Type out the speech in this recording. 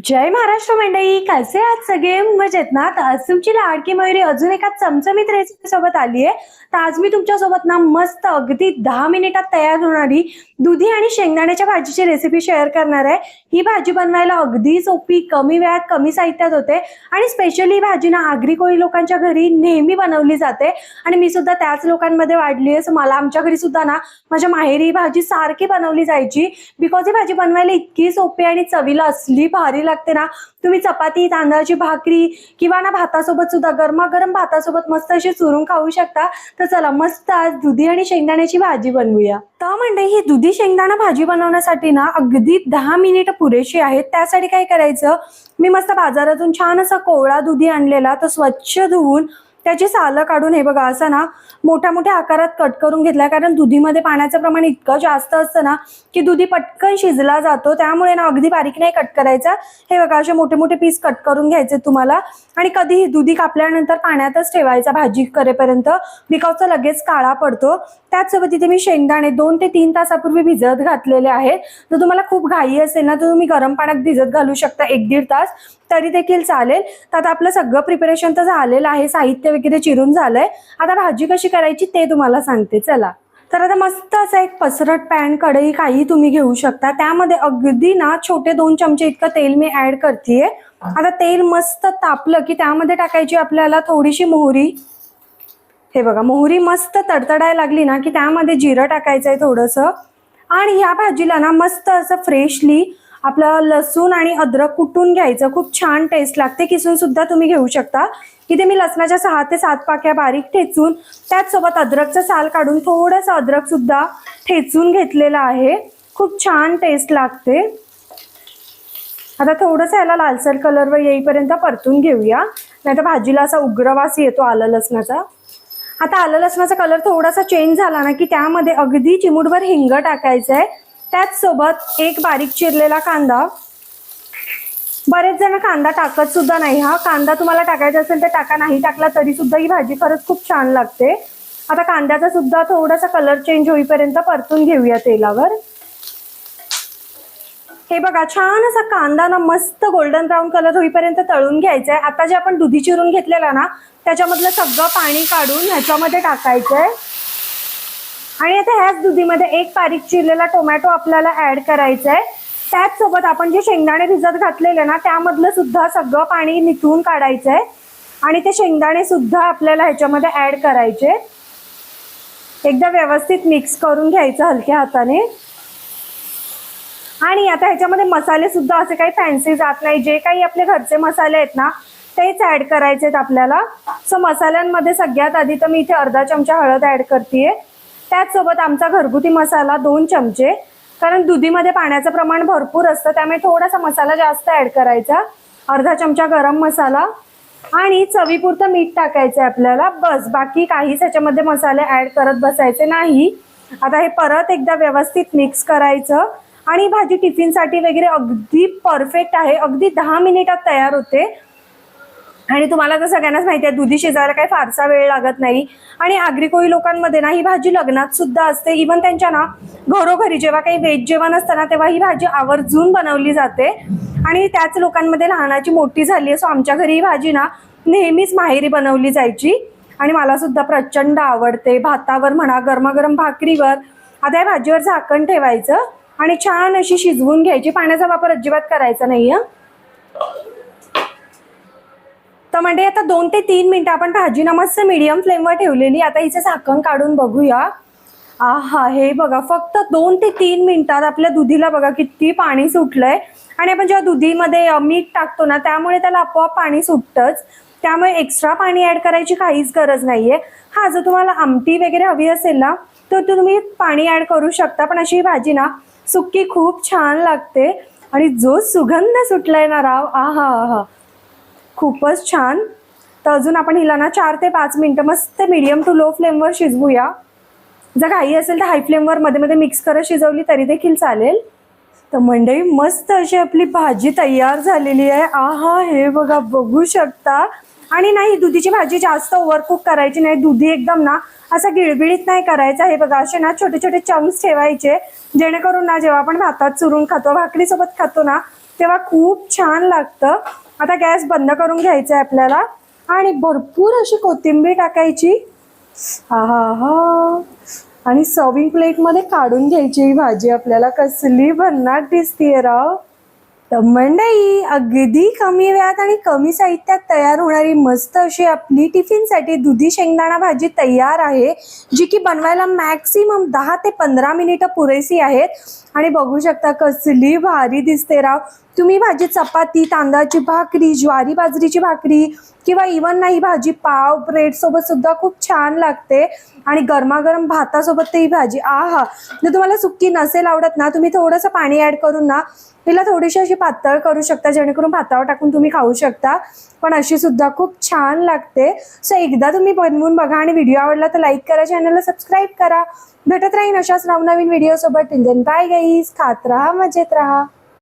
जय महाराष्ट्र मंडळी, कसे आहात सगळे? मजेत ना? तर आज तुमची लाडकी मयुरी अजून एका चमचमीत रेसिपी सोबत आली आहे. तर आज मी तुमच्या सोबत ना मस्त अगदी 10 मिनिटात तयार होणारी दुधी आणि शेंगदाण्याच्या भाजीची रेसिपी शेअर करणार आहे. ही भाजी बनवायला अगदी सोपी, कमी वेळात कमी साहित्यात होते आणि स्पेशली भाजी ना आगरी कोळी लोकांच्या घरी नेहमी बनवली जाते आणि मी सुद्धा त्याच लोकांमध्ये वाढली आहे. मला आमच्या घरी सुद्धा ना माझ्या माहेरी भाजी सारखी बनवली जायची. बिकॉज ही भाजी बनवायला इतकी सोपी आणि चवीला असली भारी लागते ना. तुम्ही चपाती, तांदळाची भाकरी किंवा ना भातासोबत सुद्धा गरमागरम भातासोबत मस्त अशी चुरून खाऊ शकता. तर चला मस्त आज दुधी आणि शेंगदाण्याची भाजी बनवूया. तर म्हणजे ही दुधी शेंगदाणा भाजी बनवण्यासाठी ना अगदी 10 मिनिट पुरेशी आहेत. त्यासाठी काय करायचं, मी मस्त बाजारातून छान असा कोवळा दुधी आणलेला, तो स्वच्छ धुवून त्याची सालं काढून हे बघा असं ना मोठ्या मोठ्या आकारात कट करून घेतला. कारण दुधीमध्ये पाण्याचं प्रमाण इतकं जास्त असतं ना की दुधी पटकन शिजला जातो. त्यामुळे ना अगदी बारीक नाही कट करायचा. हे बघा असे मोठे मोठे पीस कट करून घ्यायचे तुम्हाला. आणि कधीही दुधी कापल्यानंतर पाण्यातच ठेवायचा भाजी करेपर्यंत, बिकॉज तो लगेच काळा पडतो. त्याचसोबत इथे मी शेंगदाणे 2 ते 3 तासापूर्वी भिजत घातलेले आहेत. जर तुम्हाला खूप घाई असेल ना तर तुम्ही गरम पाण्यात भिजत घालू शकता 1-1.5 तास, तरी देखील चालेल. तर आता आपलं सगळं प्रिपरेशन तर झालेलं आहे, साहित्य वगैरे चिरून झालंय. आता भाजी कशी करायची ते तुम्हाला सांगते चला. तर आता मस्त असा एक पसरट पॅन, कढई काही तुम्ही घेऊ शकता. त्यामध्ये अगदी ना छोटे 2 चमचे इतकं तेल मी ऍड करतेय. आता तेल मस्त तापलं की त्यामध्ये टाकायची आपल्याला थोडीशी मोहरी. हे बघा मोहरी मस्त तडतडायला लागली ना की त्यामध्ये जिरं टाकायचंय थोडंसं. आणि या भाजीला ना मस्त असं फ्रेशली आपलं लसूण आणि अद्रक कुटून घ्यायचं. खूप छान टेस्ट लागते. किसून सुद्धा तुम्ही घेऊ शकता. इथे मी लसणाच्या 6 ते 7 पाकळ्या बारीक ठेचून त्याचसोबत अद्रकचं साल काढून थोडंसं अद्रक सुद्धा ठेचून घेतलेलं आहे. खूप छान टेस्ट लागते. आता थोडंसं याला लालसर कलरवर येईपर्यंत परतून घेऊया, नाहीतर भाजीला असा उग्रवास येतो आलं लसणाचा. आता आलं लसणाचा कलर थोडासा चेंज झाला ना की त्यामध्ये अगदी चिमूटभर हिंग टाकायचं आहे. त्याचसोबत एक बारीक चिरलेला कांदा. बरेच जण कांदा टाकत सुद्धा नाही. हा कांदा तुम्हाला टाकायचा असेल तर टाका, नाही टाकला तरी सुद्धा ही भाजी खरंच खूप छान लागते. आता कांद्याचा सुद्धा थोडासा कलर चेंज होईपर्यंत परतून घेऊया तेलावर. हे बघा छान असा कांदा ना मस्त गोल्डन ब्राऊन कलर होईपर्यंत तळून घ्यायचा आहे. आता जे आपण दुधी चिरून घेतलेला ना त्याच्यामधलं सगळं पाणी काढून ह्याच्यामध्ये टाकायचंय. आणि आता ह्याच दुधीमध्ये एक बारीक चिरलेला टोमॅटो आपल्याला ऍड करायचा आहे. त्याचसोबत आपण जे शेंगदाणे भिजत घातलेले ना त्यामधलं सुद्धा सगळं पाणी निथळून काढायचं आहे. आणि ते शेंगदाणे सुद्धा आपल्याला ह्याच्यामध्ये ऍड करायचे. एकदा व्यवस्थित मिक्स करून घ्यायचं हलक्या हाताने. आणि आता ह्याच्यामध्ये मसाले सुद्धा असे काही फॅन्सी जात नाही. जे काही आपले घरचे मसाले आहेत ना तेच ऍड करायचे आहेत आपल्याला. सो मसाल्यांमध्ये सगळ्यात आधी तर मी इथे अर्धा चमचा हळद ऍड करतेय. त्याचसोबत आमचा घरगुती मसाला 2 चमचे, कारण दुधीमध्ये पाण्याचं प्रमाण भरपूर असतं त्यामुळे थोडासा मसाला जास्त ऍड करायचा. अर्धा चमचा गरम मसाला आणि चवीपुरतं मीठ टाकायचं आहे आपल्याला. बस, बाकी काहीच ह्याच्यामध्ये मसाले ऍड करत बसायचे नाही. आता हे परत एकदा व्यवस्थित मिक्स करायचं. आणि भाजी टिफिनसाठी वगैरे अगदी परफेक्ट आहे. अगदी 10 मिनिटात तयार होते. आणि तुम्हाला तर सगळ्यांनाच माहिती आहे दुधी शिजायला काही फारसा वेळ लागत नाही. आणि आगरी कोळी लोकांमध्ये ना ही भाजी लग्नात सुद्धा असते. इव्हन त्यांच्या ना घरोघरी जेव्हा काही वेज जेवण असतं ना तेव्हा ही भाजी आवर्जून बनवली जाते. आणि त्याच लोकांमध्ये लहानाची मोठी झाली आहे. सो आमच्या घरी ही भाजी ना नेहमीच माहेरी बनवली जायची आणि मला सुद्धा प्रचंड आवडते. भातावर म्हणा, गरमागरम भाकरीवर. आता या भाजीवर झाकण ठेवायचं आणि छान अशी शिजवून घ्यायची. पाण्याचा वापर अजिबात करायचा नाही. तर म्हणजे आता 2 ते 3 मिनिटं आपण भाजी ना मस्त मीडियम फ्लेमवर ठेवलेली. आता हिचं झाकण काढून बघूया. आहा, हे बघा फक्त 2 ते 3 मिनिटात आपल्या दुधीला बघा किती पाणी सुटलंय. आणि आपण जेव्हा दुधीमध्ये मीठ टाकतो ना त्यामुळे त्याला आपोआप पाणी सुटतंच. त्यामुळे एक्स्ट्रा पाणी ऍड करायची काहीच गरज नाहीये. हा, जर तुम्हाला आमटी वगैरे हवी असेल ना तर तुम्ही पाणी ऍड करू शकता. पण अशी भाजी ना सुक्की खूप छान लागते. आणि जो सुगंध सुटलाय ना राव, आहा आहा, खूपच छान. तर अजून आपण हिला ना 4 ते 5 मिनिटं मस्त मीडियम टू लो फ्लेमवर शिजवूया. जर घाई असेल तर हाय फ्लेमवर मध्ये मध्ये मिक्स करत शिजवली तरी देखील चालेल. तर मंडळी मस्त अशी आपली भाजी तयार झालेली आहे. आहा, हे बघा बघू शकता. आणि नाही, दुधीची भाजी जास्त ओव्हरकुक करायची नाही. दुधी एकदम ना असा गिळगिळीत नाही करायचा. हे बघा असे ना छोटे छोटे चंक्स ठेवायचे, जेणेकरून ना जेव्हा आपण भातात चुरून खातो, भाकरीसोबत खातो ना तेव्हा खूप छान लागतं. आता गॅस बंद करून घ्यायचा आहे आपल्याला आणि भरपूर अशी कोथिंबीर टाकायची. हा हा हा, आणि सर्विंग प्लेटमध्ये काढून घ्यायची ही भाजी. आपल्याला कसली भन्नाट दिसतीये राव. तर मंडळी, अगदी कमी वेळात आणि कमी साहित्यात तयार होणारी मस्त अशी आपली टिफिनसाठी दुधी शेंगदाणा भाजी तयार आहे, जी की बनवायला मॅक्सिमम 10 ते 15 मिनिटं पुरेसी आहेत. आणि बघू शकता कसली भारी दिसते राव. तुम्ही भाजी चपाती, तांदळाची भाकरी, ज्वारी बाजरीची भाकरी किंवा इवन नाही भाजी पाव ब्रेड सोबत सुद्धा खूप छान लागते. आणि गरमागरम भातासोबत ही भाजी आहा. जर तुम्हाला सुक्की नसेल आवडत ना, तुम्ही थोडंसं पाणी ऍड करून ना तिला थोडीशी अशी पातळ करू शकता, जेणेकरून भातावर टाकून तुम्ही खाऊ शकता. पण अशी सुद्धा खूप छान लागते. सो एकदा तुम्ही बनवून बघा आणि व्हिडिओ आवडला तर लाईक करा, चॅनलला सबस्क्राईब करा. भेटत राहीन अशाच नवनवीन व्हिडिओ सोबत. टिल देन बाय गाईज, खात राहा, मजेत राहा.